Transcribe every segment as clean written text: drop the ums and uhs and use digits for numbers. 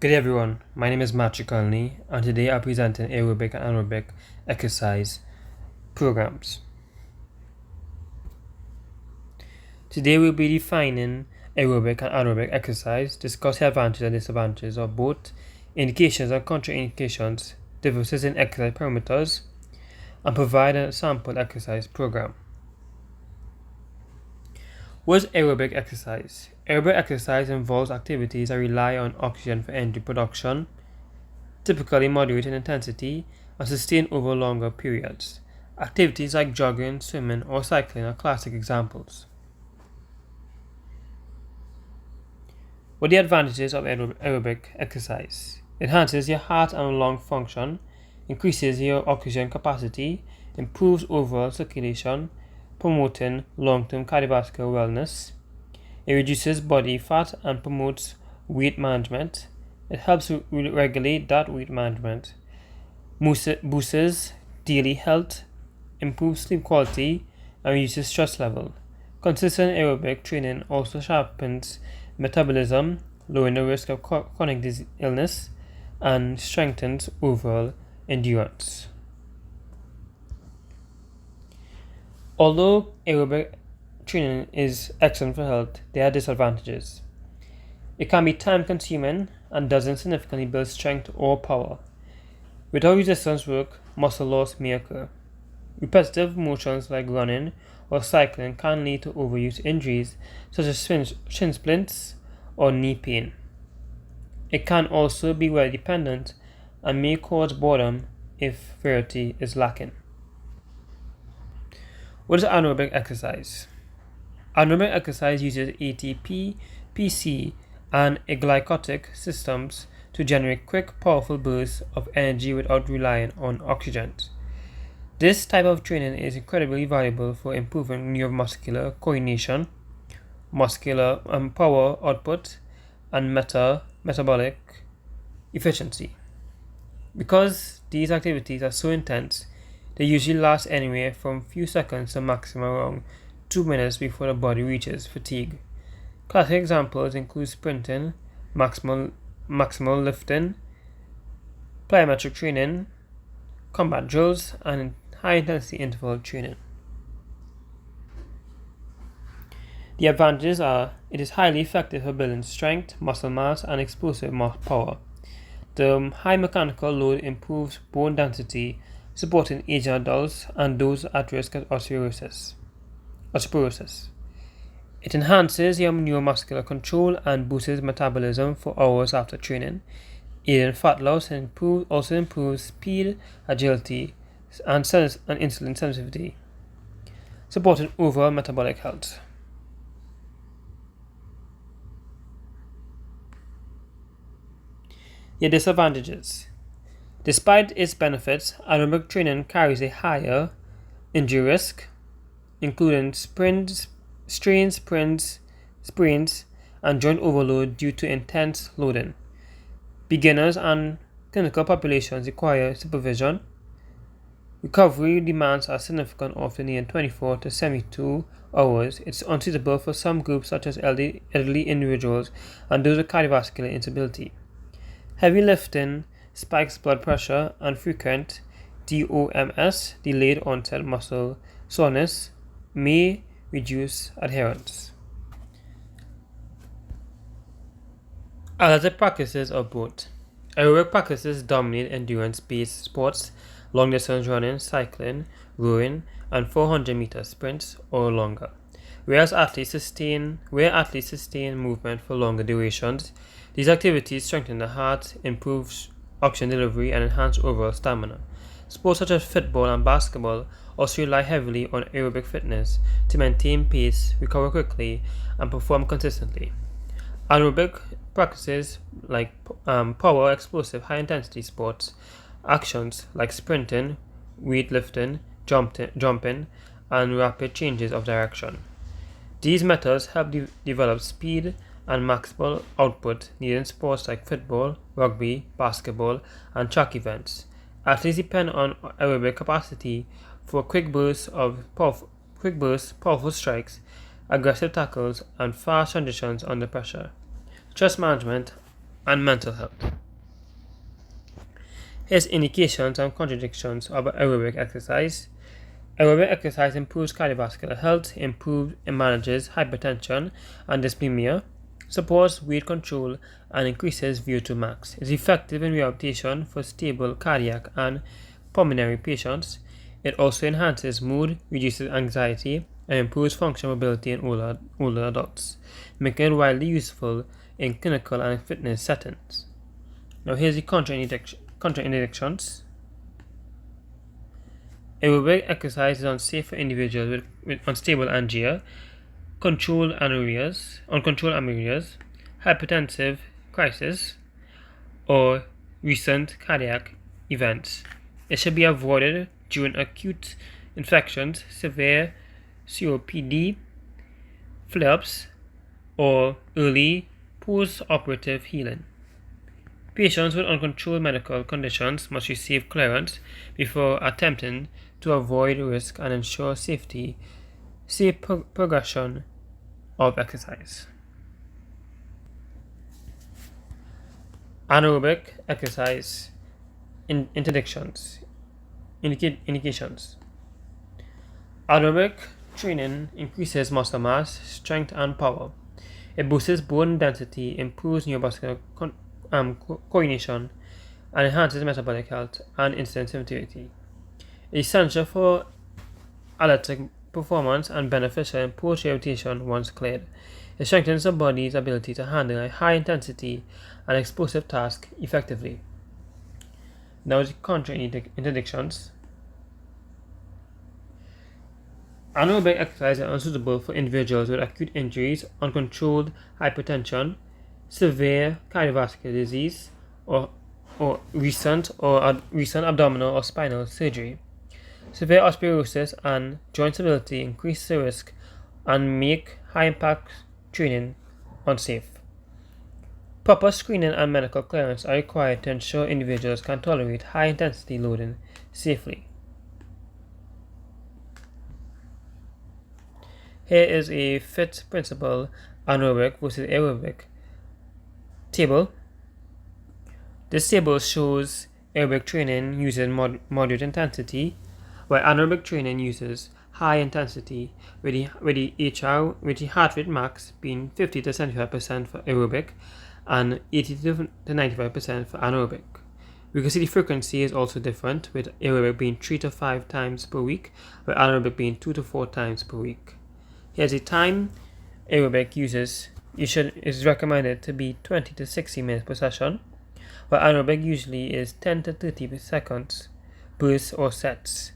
Good day everyone, my name is Matthew Conley and today I'm presenting aerobic and anaerobic exercise programs. Today we'll be defining aerobic and anaerobic exercise, discuss the advantages and disadvantages of both, indications and contraindications, differences in exercise parameters, and provide a sample exercise program. What is aerobic exercise? Aerobic exercise involves activities that rely on oxygen for energy production, typically moderate in intensity, and sustained over longer periods. Activities like jogging, swimming, or cycling are classic examples. What are the advantages of aerobic exercise? It enhances your heart and lung function, increases your oxygen capacity, improves overall circulation, promoting long-term cardiovascular wellness. It reduces body fat and promotes weight management. It helps regulate that weight management, boosts daily health, improves sleep quality, and reduces stress level. Consistent aerobic training also sharpens metabolism, lowering the risk of chronic illness, and strengthens overall endurance. Although aerobic training is excellent for health, there are disadvantages. It can be time-consuming and doesn't significantly build strength or power. Without resistance work, muscle loss may occur. Repetitive motions like running or cycling can lead to overuse injuries such as shin splints or knee pain. It can also be weather dependent and may cause boredom if variety is lacking. What is anaerobic exercise? Anaerobic exercise uses ATP, PC, and glycolytic systems to generate quick, powerful bursts of energy without relying on oxygen. This type of training is incredibly valuable for improving neuromuscular coordination, muscular power output, and metabolic efficiency. Because these activities are so intense, they usually last anywhere from few seconds to maximum around 2 minutes before the body reaches fatigue. Classic examples include sprinting, maximal lifting, plyometric training, combat drills, and high-intensity interval training. The advantages are it is highly effective for building strength, muscle mass, and explosive power. The high mechanical load improves bone density, supporting aging adults and those at risk of osteoporosis. It enhances your neuromuscular control and boosts metabolism for hours after training, aiding fat loss and also improves speed, agility, and insulin sensitivity, supporting overall metabolic health. Yet disadvantages. Despite its benefits, aerobic training carries a higher injury risk, including sprains, and joint overload due to intense loading. Beginners and clinical populations require supervision. Recovery demands are significant, often in 24 to 72 hours. It's unsuitable for some groups such as elderly individuals and those with cardiovascular instability. Heavy lifting spikes blood pressure, and frequent DOMS, delayed onset muscle soreness, may reduce adherence. Athletic practices of both. Aerobic practices dominate endurance-based sports, long-distance running, cycling, rowing, and 400-meter sprints or longer. Where athletes sustain movement for longer durations, these activities strengthen the heart, improve oxygen delivery, and enhance overall stamina. Sports such as football and basketball also rely heavily on aerobic fitness to maintain pace, recover quickly, and perform consistently. Anaerobic practices like power, explosive, high-intensity sports actions like sprinting, weightlifting, jumping, and rapid changes of direction. These methods help develop speed and maximal output needed in sports like football, rugby, basketball, and track events. Athletes depend on aerobic capacity for quick bursts, powerful strikes, aggressive tackles, and fast transitions under pressure, stress management, and mental health. Here's indications and contradictions of aerobic exercise. Aerobic exercise improves cardiovascular health, manages hypertension and dyslipidemia, supports weight control, and increases VO2 max. Is effective in rehabilitation for stable cardiac and pulmonary patients. It also enhances mood, reduces anxiety, and improves functional mobility in older adults, making it widely useful in clinical and fitness settings. Now here's the contraindications. Aerobic exercise is unsafe for individuals with unstable angina, uncontrolled ameurias, hypertensive crisis, or recent cardiac events. It should be avoided during acute infections, severe COPD, flare-ups, or early post-operative healing. Patients with uncontrolled medical conditions must receive clearance before attempting to avoid risk and ensure safe progression of exercise. Anaerobic exercise indications. Aerobic training increases muscle mass, strength, and power. It boosts bone density, improves neurovascular coordination, and enhances metabolic health and insulin sensitivity. It is essential for athletic performance and beneficial in post-rehabilitation once cleared. It strengthens the body's ability to handle a high-intensity and explosive task effectively. Now the contraindictions. Anaerobic exercise is unsuitable for individuals with acute injuries, uncontrolled hypertension, severe cardiovascular disease, or recent abdominal or spinal surgery. Severe osteoporosis and joint stability increase the risk and make high-impact training unsafe. Proper screening and medical clearance are required to ensure individuals can tolerate high-intensity loading safely. Here is a fit principle anaerobic versus aerobic table. This table shows aerobic training uses moderate intensity, while anaerobic training uses high intensity, with the heart rate max being 50 to 75% for aerobic and 80 to 95% for anaerobic. We can see the frequency is also different, with aerobic being 3 to 5 times per week, while anaerobic being 2 to 4 times per week. Here's the time aerobic is recommended to be 20 to 60 minutes per session, while anaerobic usually is 10 to 30 seconds bursts or sets.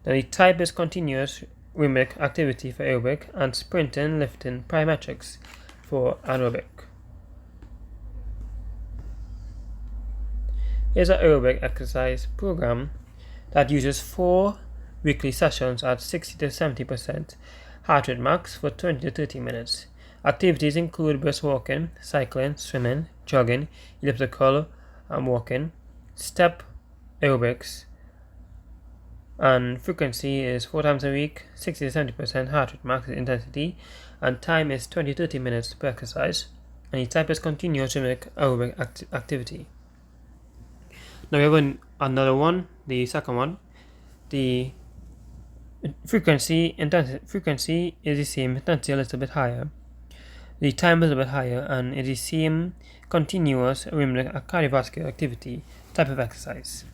Now the type is continuous rhythmic activity for aerobic and sprinting, lifting, plyometrics for anaerobic. Here's an aerobic exercise program that uses 4 weekly sessions at 60 to 70% heart rate max for 20 to 30 minutes. Activities include brisk walking, cycling, swimming, jogging, elliptical walking, step aerobics, and frequency is 4 times a week, 60 to 70% heart rate max intensity, and time is 20 to 30 minutes per exercise, and the type is continuous rhythmic aerobic activity. Now we have another one, the second one. The frequency is the same, intensity a little bit higher. The time is a little bit higher, and it is the same continuous rhythmic cardiovascular activity type of exercise.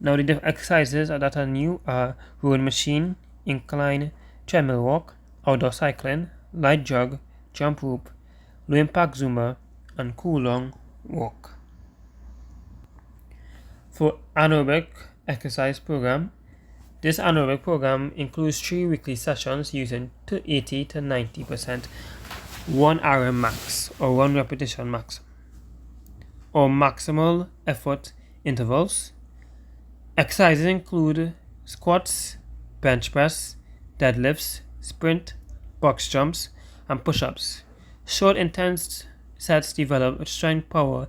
Now the exercises that are new are rowing machine, incline treadmill walk, outdoor cycling, light jog, jump rope, low impact Zumba, and cool long walk. For anaerobic exercise program, this anaerobic program includes 3 weekly sessions using 80 to 90% 1 RM max or 1 repetition max or maximal effort intervals. Exercises include squats, bench press, deadlifts, sprint, box jumps, and push-ups. Short, intense sets develop strength, power,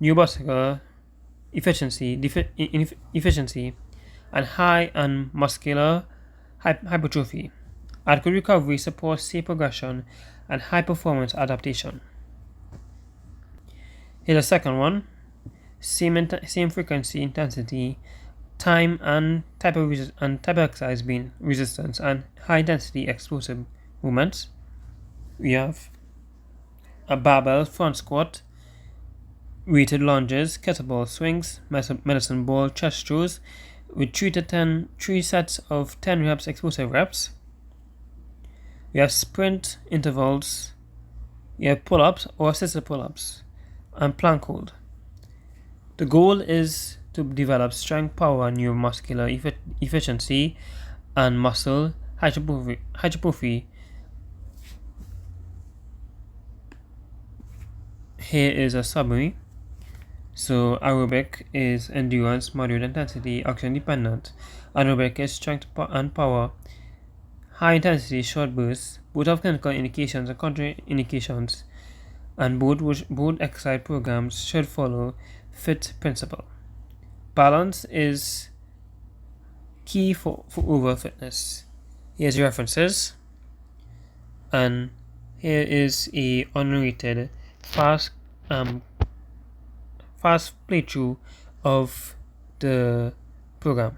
neurovascular efficiency, and high and muscular hypertrophy. Adequate recovery supports safe progression and high performance adaptation. Here's the second one. same frequency, intensity, time, and type of exercise being resistance and high intensity explosive movements. We have a barbell front squat, weighted lunges, kettlebell swings, medicine ball chest throws with 3 sets of 10 reps explosive reps. We have sprint intervals. We have pull-ups or assisted pull-ups and plank hold. The goal is to develop strength, power, neuromuscular efficiency, and muscle hypertrophy. Here is a summary. So aerobic is endurance, moderate intensity, oxygen dependent. Anaerobic is strength and power, high intensity, short bursts. Both have clinical indications and contraindications, and both exercise programs should follow FIT principle. Balance is key for overall fitness. Here's your references, and here is a unrated fast playthrough of the program.